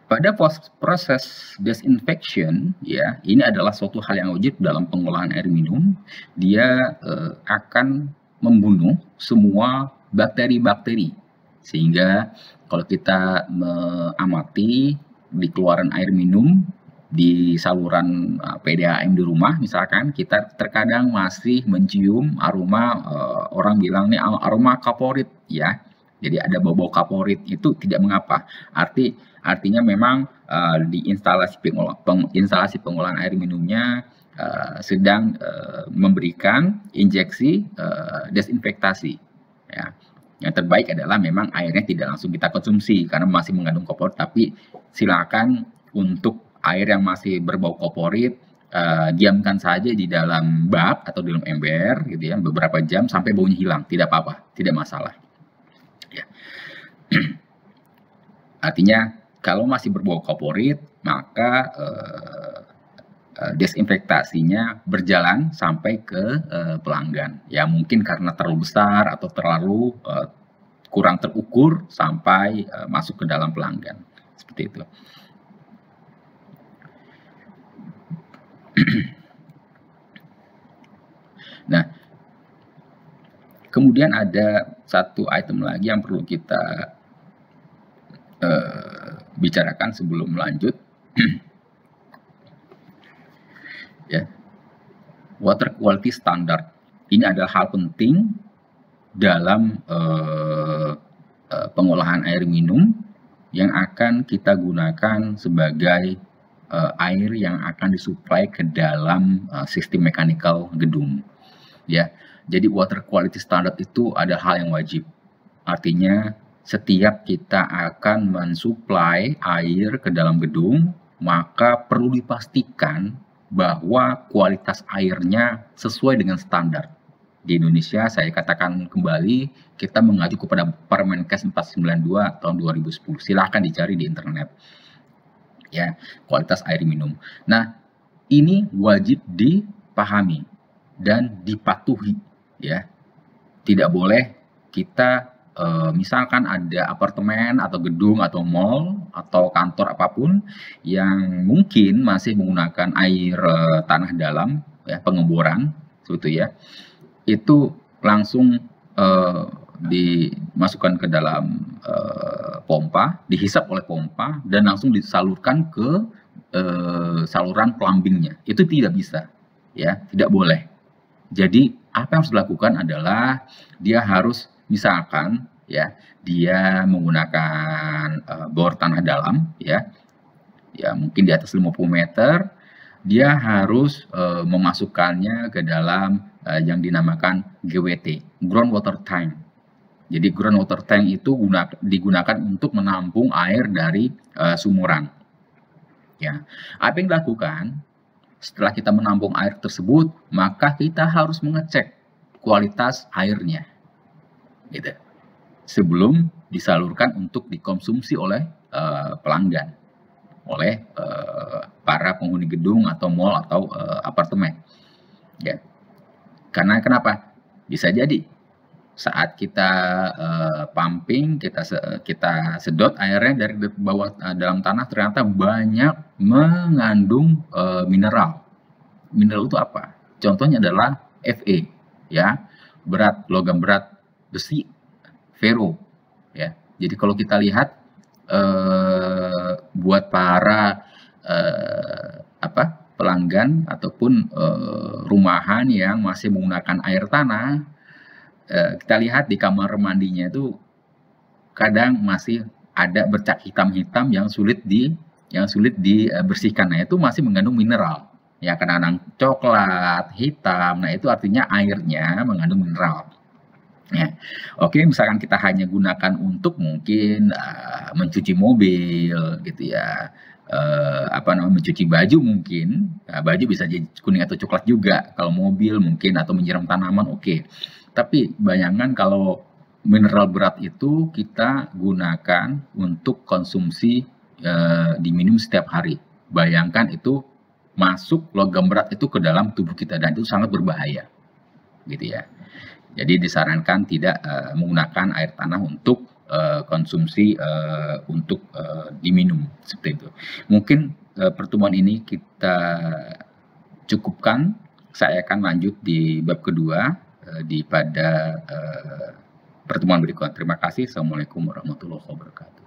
Pada proses disinfection, ya, ini adalah suatu hal yang wajib dalam pengolahan air minum. Dia akan membunuh semua bakteri-bakteri, sehingga kalau kita mengamati di keluaran air minum di saluran PDAM di rumah, misalkan kita terkadang masih mencium aroma, orang bilang nih aroma kaporit, ya. Jadi ada bau-bau kaporit, itu tidak mengapa. Artinya memang di instalasi pengolahan air minumnya sedang memberikan injeksi desinfektasi. Ya. Yang terbaik adalah memang airnya tidak langsung kita konsumsi karena masih mengandung kaporit, tapi silakan untuk air yang masih berbau kaporit diamkan saja di dalam bak atau di dalam ember gitu ya beberapa jam sampai baunya hilang, tidak apa-apa, tidak masalah. Ya. Artinya kalau masih berbau kaporit, maka desinfektasinya berjalan sampai ke pelanggan. Ya mungkin karena terlalu besar atau terlalu kurang terukur sampai masuk ke dalam pelanggan. Seperti itu. Nah, kemudian ada satu item lagi yang perlu kita bicarakan sebelum lanjut. Ya, water quality standard. Ini adalah hal penting dalam pengolahan air minum yang akan kita gunakan sebagai air yang akan disuplai ke dalam sistem mechanical gedung. Ya, jadi water quality standard itu adalah hal yang wajib. Artinya setiap kita akan mensuplai air ke dalam gedung, maka perlu dipastikan bahwa kualitas airnya sesuai dengan standar. Di Indonesia, saya katakan kembali, kita mengacu kepada Permenkes 492 tahun 2010. Silahkan dicari di internet. Ya, kualitas air minum. Nah, ini wajib dipahami dan dipatuhi, ya. Tidak boleh kita misalkan ada apartemen atau gedung atau mall atau kantor apapun yang mungkin masih menggunakan air tanah dalam, ya, pengeboran, seperti ya, itu langsung dimasukkan ke dalam pompa, dihisap oleh pompa dan langsung disalurkan ke saluran plumbingnya. Itu tidak bisa, ya, tidak boleh. Jadi apa yang harus dilakukan adalah dia harus misalkan, ya, dia menggunakan bor tanah dalam, ya, mungkin di atas 50 meter, dia harus memasukkannya ke dalam yang dinamakan GWT, groundwater tank. Jadi groundwater tank itu digunakan untuk menampung air dari sumuran. Ya, apa yang dilakukan setelah kita menampung air tersebut, maka kita harus mengecek kualitas airnya, gitu, sebelum disalurkan untuk dikonsumsi oleh pelanggan, oleh para penghuni gedung atau mall atau apartemen. Ya, karena kenapa? Bisa jadi saat kita pumping, kita sedot airnya dari bawah dalam tanah, ternyata banyak mengandung mineral. Mineral itu apa? Contohnya adalah Fe, ya, logam berat, besi, ferro, ya. Jadi kalau kita lihat buat para pelanggan ataupun rumahan yang masih menggunakan air tanah, kita lihat di kamar mandinya itu kadang masih ada bercak hitam-hitam yang sulit dibersihkan. Nah, itu masih mengandung mineral, ya, kadang-kadang coklat, hitam. Nah, itu artinya airnya mengandung mineral. Ya, oke, misalkan kita hanya gunakan untuk mungkin mencuci mobil, gitu ya, mencuci baju mungkin, baju bisa jadi kuning atau coklat juga. Kalau mobil mungkin atau menyiram tanaman, oke. Tapi bayangkan kalau mineral berat itu kita gunakan untuk konsumsi diminum setiap hari. Bayangkan itu masuk logam berat itu ke dalam tubuh kita dan itu sangat berbahaya, gitu ya. Jadi disarankan tidak menggunakan air tanah untuk konsumsi untuk diminum seperti itu. Mungkin pertemuan ini kita cukupkan. Saya akan lanjut di bab kedua pada pertemuan berikutnya. Terima kasih. Assalamualaikum warahmatullahi wabarakatuh.